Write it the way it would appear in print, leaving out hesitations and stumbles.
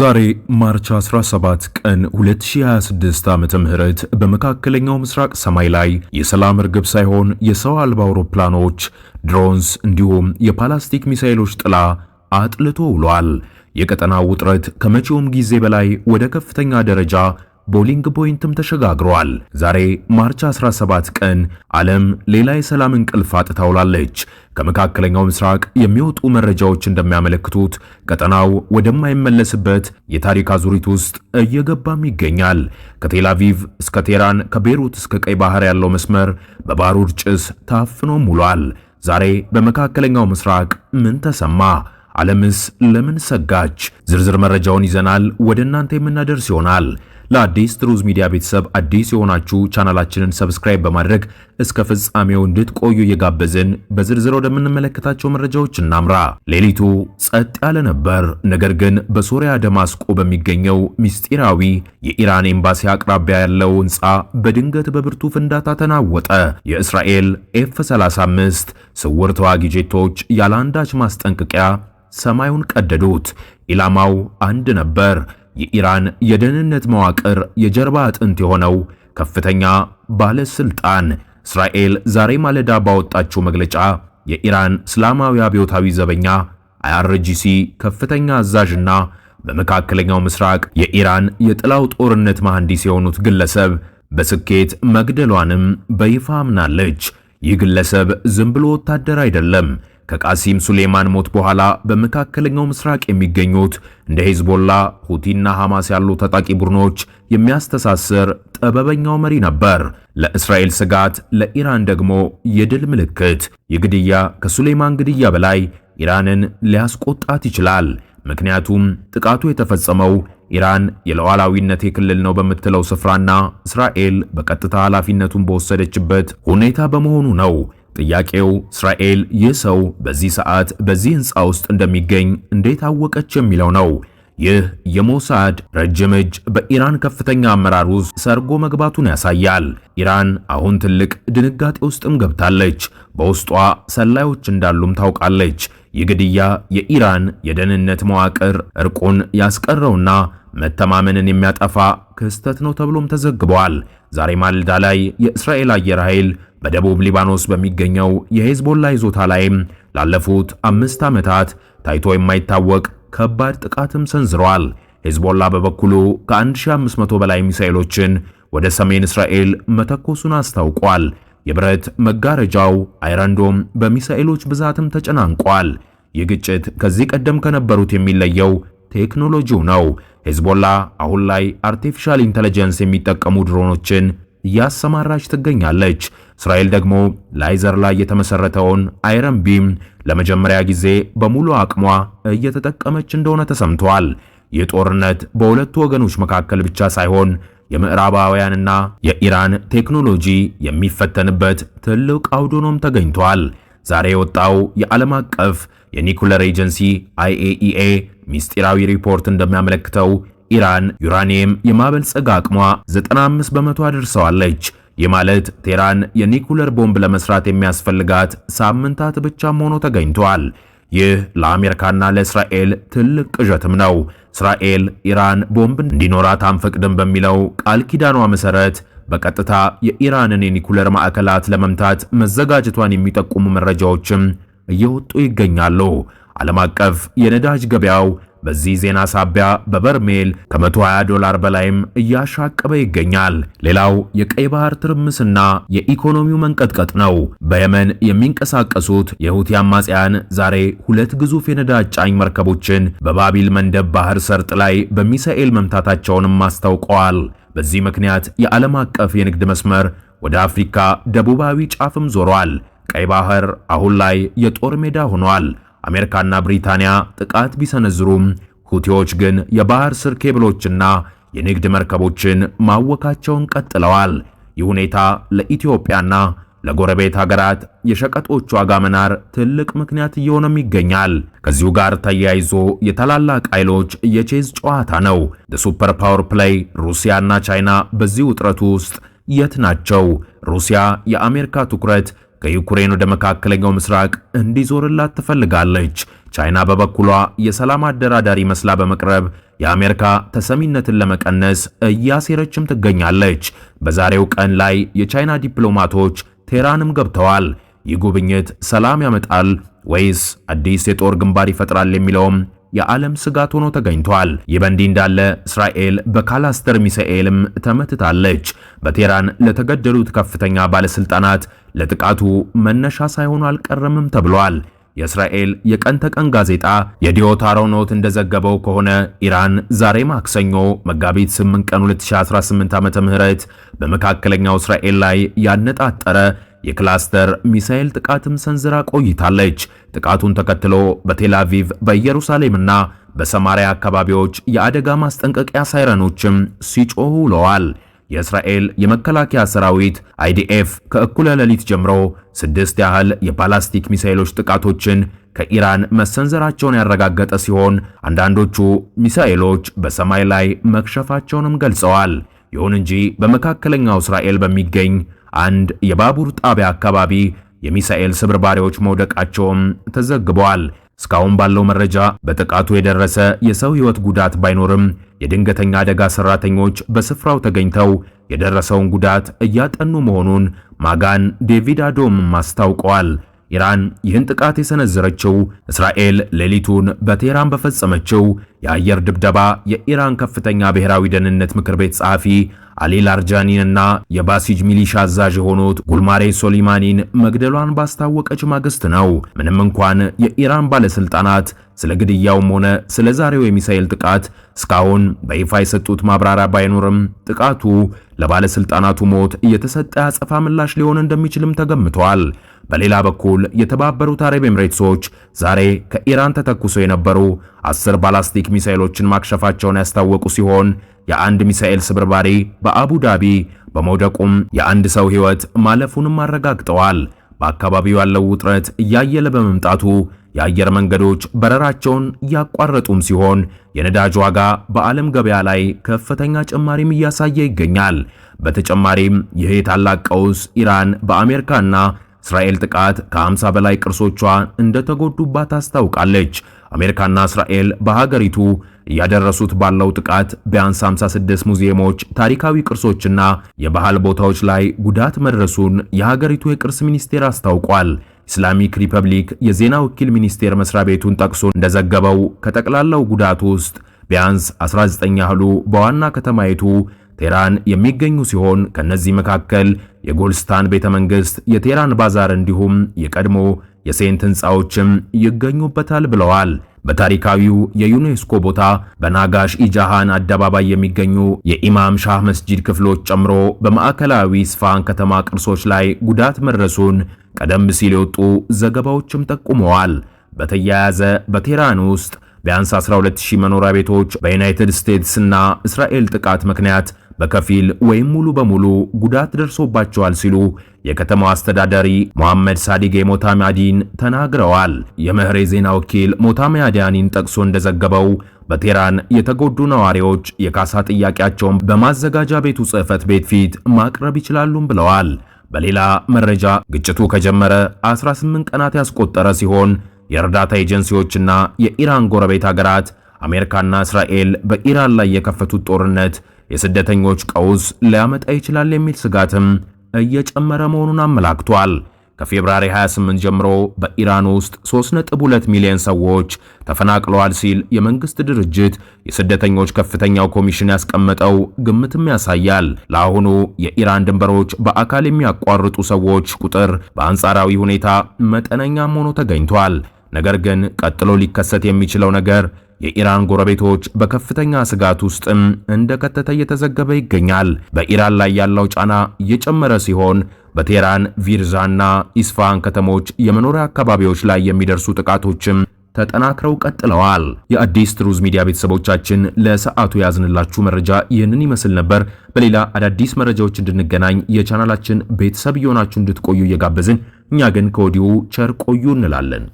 ዛሬ ማርች 17 ቀን 2026 ዓመተ ምህረት በመካከለኛው ምስራቅ ሰማይ ላይ የሰላም እርግብ ሳይሆን የሰው አልባ አውሮፕላኖች፣ ድሮንስ እንዲሁም የፓላስቲክ ሚሳኤሎች ጥላ አጥልቶ ውሏል። የቀጠናው ውጥረት ከመቼውም ጊዜ በላይ ወደ ከፍተኛ ደረጃ ቦሊንግ ፖይንትም ተሸጋግሯል። ዛሬ ማርች 17 ቀን ዓለም ሌላ የሰላም እንቅልፍ አጥታ ውላለች። ከመካከለኛው ምስራቅ የሚወጡ መረጃዎች እንደሚያመለክቱት ቀጠናው ወደማይመለስበት የታሪክ አዙሪት ውስጥ እየገባም ይገኛል። ከቴል አቪቭ እስከ ቴህራን፣ ከቤይሩት እስከ ቀይ ባህር ያለው መስመር በባሩድ ጭስ ታፍኖም ውሏል። ዛሬ በመካከለኛው ምስራቅ ምን ተሰማ? ዓለምስ ለምን ሰጋች? ዝርዝር መረጃውን ይዘናል ወደ እናንተ የምናደርስ ይሆናል። ለአዲስ ትሩዝ ሚዲያ ቤተሰብ አዲስ የሆናችሁ ቻናላችንን ሰብስክራይብ በማድረግ እስከ ፍጻሜው እንድትቆዩ እየጋበዝን በዝርዝር ወደምንመለከታቸው መረጃዎች እናምራ። ሌሊቱ ጸጥ ያለ ነበር። ነገር ግን በሶሪያ ደማስቆ በሚገኘው ምስጢራዊ የኢራን ኤምባሲ አቅራቢያ ያለው ሕንፃ በድንገት በብርቱ ፍንዳታ ተናወጠ። የእስራኤል F-35 ስውር ተዋጊ ጄቶች ያለ አንዳች ማስጠንቀቂያ ሰማዩን ቀደዱት። ኢላማው አንድ ነበር። የኢራን የደህንነት መዋቅር የጀርባ አጥንት የሆነው ከፍተኛ ባለስልጣን። እስራኤል ዛሬ ማለዳ ባወጣችው መግለጫ የኢራን እስላማዊ አብዮታዊ ዘበኛ IRGC ከፍተኛ አዛዥና በመካከለኛው ምስራቅ የኢራን የጥላው ጦርነት መሐንዲስ የሆኑት ግለሰብ በስኬት መግደሏንም በይፋ አምናለች። ይህ ግለሰብ ዝም ብሎ ወታደር አይደለም። ከቃሲም ሱሌማን ሞት በኋላ በመካከለኛው ምስራቅ የሚገኙት እንደ ሂዝቦላ፣ ሁቲና ሐማስ ያሉ ታጣቂ ቡድኖች የሚያስተሳስር ጥበበኛው መሪ ነበር። ለእስራኤል ስጋት፣ ለኢራን ደግሞ የድል ምልክት። የግድያ ከሱሌማን ግድያ በላይ ኢራንን ሊያስቆጣት ይችላል። ምክንያቱም ጥቃቱ የተፈጸመው ኢራን የሉዓላዊነት ክልል ነው በምትለው ስፍራና እስራኤል በቀጥታ ኃላፊነቱን በወሰደችበት ሁኔታ በመሆኑ ነው። ጥያቄው እስራኤል ይህ ሰው በዚህ ሰዓት በዚህ ሕንፃ ውስጥ እንደሚገኝ እንዴት አወቀች የሚለው ነው። ይህ የሞሳድ ረጅም እጅ በኢራን ከፍተኛ አመራር ውስጥ ሰርጎ መግባቱን ያሳያል። ኢራን አሁን ትልቅ ድንጋጤ ውስጥም ገብታለች። በውስጧ ሰላዮች እንዳሉም ታውቃለች። ይህ ግድያ የኢራን የደህንነት መዋቅር እርቁን ያስቀረውና መተማመንን የሚያጠፋ ክስተት ነው ተብሎም ተዘግቧል። ዛሬ ማለዳ ላይ የእስራኤል አየር ኃይል በደቡብ ሊባኖስ በሚገኘው የሂዝቦላ ይዞታ ላይም ላለፉት 5 ዓመታት ታይቶ የማይታወቅ ከባድ ጥቃትም ሰንዝሯል። ሂዝቦላ በበኩሉ ከ1500 በላይ ሚሳኤሎችን ወደ ሰሜን እስራኤል መተኮሱን አስታውቋል። የብረት መጋረጃው አይረንዶም በሚሳኤሎች ብዛትም ተጨናንቋል። ይህ ግጭት ከዚህ ቀደም ከነበሩት የሚለየው ቴክኖሎጂው ነው። ሂዝቦላ አሁን ላይ አርቲፊሻል ኢንተለጀንስ የሚጠቀሙ ድሮኖችን እያሰማራች ትገኛለች። እስራኤል ደግሞ ላይዘር ላይ የተመሰረተውን አይረን ቢም ለመጀመሪያ ጊዜ በሙሉ አቅሟ እየተጠቀመች እንደሆነ ተሰምቷል። ይህ ጦርነት በሁለቱ ወገኖች መካከል ብቻ ሳይሆን የምዕራባውያንና የኢራን ቴክኖሎጂ የሚፈተንበት ትልቅ አውድ ሆኖም ተገኝቷል። ዛሬ የወጣው የዓለም አቀፍ የኒኩለር ኤጀንሲ IAEA ሚስጢራዊ ሪፖርት እንደሚያመለክተው ኢራን ዩራኒየም የማበልጸግ አቅሟ 95 በመቶ አድርሰዋለች። ይህ ማለት ቴህራን የኒኩለር ቦምብ ለመስራት የሚያስፈልጋት ሳምንታት ብቻም ሆኖ ተገኝቷል። ይህ ለአሜሪካና ለእስራኤል ትልቅ ቅዠትም ነው። እስራኤል ኢራን ቦምብ እንዲኖራት አንፈቅድም በሚለው ቃል ኪዳኗ መሰረት በቀጥታ የኢራንን የኒኩለር ማዕከላት ለመምታት መዘጋጀቷን የሚጠቁሙ መረጃዎችም እየወጡ ይገኛሉ። ዓለም አቀፍ የነዳጅ ገበያው በዚህ ዜና ሳቢያ በበርሜል ከ$120 በላይም እያሻቀበ ይገኛል። ሌላው የቀይ ባህር ትርምስና የኢኮኖሚው መንቀጥቀጥ ነው። በየመን የሚንቀሳቀሱት የሁቲ አማጽያን ዛሬ 2 ግዙፍ የነዳጅ ጫኝ መርከቦችን በባቢል መንደብ ባህር ሰርጥ ላይ በሚሳኤል መምታታቸውንም አስታውቀዋል። በዚህ ምክንያት የዓለም አቀፍ የንግድ መስመር ወደ አፍሪካ ደቡባዊ ጫፍም ዞሯል። ቀይ ባህር አሁን ላይ የጦር ሜዳ ሆኗል። አሜሪካና ብሪታንያ ጥቃት ቢሰነዝሩም ሁቲዎች ግን የባህር ስር ኬብሎችና የንግድ መርከቦችን ማወካቸውን ቀጥለዋል። ይህ ሁኔታ ለኢትዮጵያና ለጎረቤት ሀገራት የሸቀጦች ዋጋ መናር ትልቅ ምክንያት እየሆነም ይገኛል። ከዚሁ ጋር ተያይዞ የታላላቅ ኃይሎች የቼዝ ጨዋታ ነው። ሱፐር ፓወር ፕሌይ ሩሲያና ቻይና በዚህ ውጥረቱ ውስጥ የት ናቸው? ሩሲያ የአሜሪካ ትኩረት ከዩክሬን ወደ መካከለኛው ምስራቅ እንዲዞርላት ትፈልጋለች። ቻይና በበኩሏ የሰላም አደራዳሪ መስላ በመቅረብ የአሜሪካ ተሰሚነትን ለመቀነስ እያሴረችም ትገኛለች። በዛሬው ቀን ላይ የቻይና ዲፕሎማቶች ቴህራንም ገብተዋል። ይህ ጉብኝት ሰላም ያመጣል ወይስ አዲስ የጦር ግንባር ይፈጥራል የሚለውም የዓለም ስጋት ሆኖ ተገኝቷል። ይህ በእንዲህ እንዳለ እስራኤል በካላስተር ሚሳኤልም ተመትታለች። በቴህራን ለተገደሉት ከፍተኛ ባለስልጣናት ለጥቃቱ መነሻ ሳይሆኑ አልቀረምም ተብሏል። የእስራኤል የቀን ተቀን ጋዜጣ የዲዮት አሮኖት እንደዘገበው ከሆነ ኢራን ዛሬ ማክሰኞ መጋቢት 8 ቀን 2018 ዓ.ም በመካከለኛው እስራኤል ላይ ያነጣጠረ የክላስተር ሚሳኤል ጥቃትም ሰንዝራ ቆይታለች። ጥቃቱን ተከትሎ በቴል አቪቭ በኢየሩሳሌምና በሰማሪያ አካባቢዎች የአደጋ ማስጠንቀቂያ ሳይረኖችም ሲጮሁ ውለዋል። የእስራኤል የመከላከያ ሰራዊት አይዲኤፍ ከእኩለ ሌሊት ጀምሮ 6 ያህል የባላስቲክ ሚሳኤሎች ጥቃቶችን ከኢራን መሰንዘራቸውን ያረጋገጠ ሲሆን አንዳንዶቹ ሚሳኤሎች በሰማይ ላይ መክሸፋቸውንም ገልጸዋል። ይሁን እንጂ በመካከለኛው እስራኤል በሚገኝ አንድ የባቡር ጣቢያ አካባቢ የሚሳኤል ስብርባሪዎች መውደቃቸውም ተዘግበዋል። እስካሁን ባለው መረጃ በጥቃቱ የደረሰ የሰው ሕይወት ጉዳት ባይኖርም የድንገተኛ አደጋ ሰራተኞች በስፍራው ተገኝተው የደረሰውን ጉዳት እያጠኑ መሆኑን ማጋን ዴቪድ አዶም አስታውቀዋል። ኢራን ይህን ጥቃት የሰነዘረችው እስራኤል ሌሊቱን በቴህራን በፈጸመችው የአየር ድብደባ የኢራን ከፍተኛ ብሔራዊ ደህንነት ምክር ቤት ጸሐፊ አሊ ላርጃኒንና የባሲጅ ሚሊሻ አዛዥ የሆኑት ጉልማሬ ሶሊማኒን መግደሏን ባስታወቀች ማግስት ነው። ምንም እንኳን የኢራን ባለስልጣናት ስለ ግድያውም ሆነ ስለ ዛሬው የሚሳኤል ጥቃት እስካሁን በይፋ የሰጡት ማብራሪያ ባይኖርም ጥቃቱ ለባለስልጣናቱ ሞት እየተሰጠ አጸፋ ምላሽ ሊሆን እንደሚችልም ተገምቷል። በሌላ በኩል የተባበሩት አረብ ኤምሬትሶች ዛሬ ከኢራን ተተኩሰው የነበሩ 10 ባላስቲክ ሚሳኤሎችን ማክሸፋቸውን ያስታወቁ ሲሆን የአንድ ሚሳኤል ስብርባሪ በአቡ ዳቢ በመውደቁም የአንድ ሰው ሕይወት ማለፉንም አረጋግጠዋል። በአካባቢው ያለው ውጥረት እያየለ በመምጣቱ የአየር መንገዶች በረራቸውን እያቋረጡም ሲሆን የነዳጅ ዋጋ በዓለም ገበያ ላይ ከፍተኛ ጭማሪም እያሳየ ይገኛል። በተጨማሪም ይህ የታላቅ ቀውስ ኢራን በአሜሪካና እስራኤል ጥቃት ከ50 በላይ ቅርሶቿ እንደተጎዱባት አስታውቃለች። አሜሪካና እስራኤል በሀገሪቱ እያደረሱት ባለው ጥቃት ቢያንስ 56 ሙዚየሞች፣ ታሪካዊ ቅርሶችና የባህል ቦታዎች ላይ ጉዳት መድረሱን የሀገሪቱ የቅርስ ሚኒስቴር አስታውቋል። ኢስላሚክ ሪፐብሊክ የዜና ወኪል ሚኒስቴር መስሪያ ቤቱን ጠቅሶ እንደዘገበው ከጠቅላላው ጉዳት ውስጥ ቢያንስ 19 ያህሉ በዋና ከተማይቱ ቴህራን የሚገኙ ሲሆን ከነዚህ መካከል የጎልስታን ቤተመንግስት፣ የቴህራን ባዛር እንዲሁም የቀድሞ የሴንት ህንፃዎችም ይገኙበታል ብለዋል። በታሪካዊው የዩኔስኮ ቦታ በናጋሽ ኢጃሃን አደባባይ የሚገኙ የኢማም ሻህ መስጂድ ክፍሎች ጨምሮ በማዕከላዊ ስፋን ከተማ ቅርሶች ላይ ጉዳት መድረሱን ቀደም ሲል የወጡ ዘገባዎችም ጠቁመዋል። በተያያዘ በቴህራን ውስጥ ቢያንስ 12000 መኖሪያ ቤቶች በዩናይትድ ስቴትስ እና እስራኤል ጥቃት ምክንያት በከፊል ወይም ሙሉ በሙሉ ጉዳት ደርሶባቸዋል ሲሉ የከተማው አስተዳዳሪ መሐመድ ሳዲቅ ሞታሚያዲን ተናግረዋል። የመህሬ ዜና ወኪል ሞታሚያዲያኒን ጠቅሶ እንደዘገበው በቴህራን የተጎዱ ነዋሪዎች የካሳ ጥያቄያቸውን በማዘጋጃ ቤቱ ጽሕፈት ቤት ፊት ማቅረብ ይችላሉም ብለዋል። በሌላ መረጃ ግጭቱ ከጀመረ 18 ቀናት ያስቆጠረ ሲሆን የእርዳታ ኤጀንሲዎችና የኢራን ጎረቤት ሀገራት አሜሪካና እስራኤል በኢራን ላይ የከፈቱት ጦርነት የስደተኞች ቀውስ ሊያመጣ ይችላል የሚል ስጋትም እየጨመረ መሆኑን አመላክቷል። ከፌብራሪ 28 ጀምሮ በኢራን ውስጥ 3.2 ሚሊዮን ሰዎች ተፈናቅለዋል ሲል የመንግስት ድርጅት የስደተኞች ከፍተኛው ኮሚሽን ያስቀመጠው ግምትም ያሳያል። ለአሁኑ የኢራን ድንበሮች በአካል የሚያቋርጡ ሰዎች ቁጥር በአንጻራዊ ሁኔታ መጠነኛም ሆኖ ተገኝቷል። ነገር ግን ቀጥሎ ሊከሰት የሚችለው ነገር የኢራን ጎረቤቶች በከፍተኛ ስጋት ውስጥም እንደከተተ እየተዘገበ ይገኛል። በኢራን ላይ ያለው ጫና እየጨመረ ሲሆን በቴህራን ቪርዛና ኢስፋሃን ከተሞች የመኖሪያ አካባቢዎች ላይ የሚደርሱ ጥቃቶችም ተጠናክረው ቀጥለዋል። የአዲስ ትሩዝ ሚዲያ ቤተሰቦቻችን ለሰዓቱ ያዝንላችሁ መረጃ ይህንን ይመስል ነበር። በሌላ አዳዲስ መረጃዎች እንድንገናኝ የቻናላችን ቤተሰብ እየሆናችሁ እንድትቆዩ እየጋበዝን እኛ ግን ከወዲሁ ቸር ቆዩ እንላለን።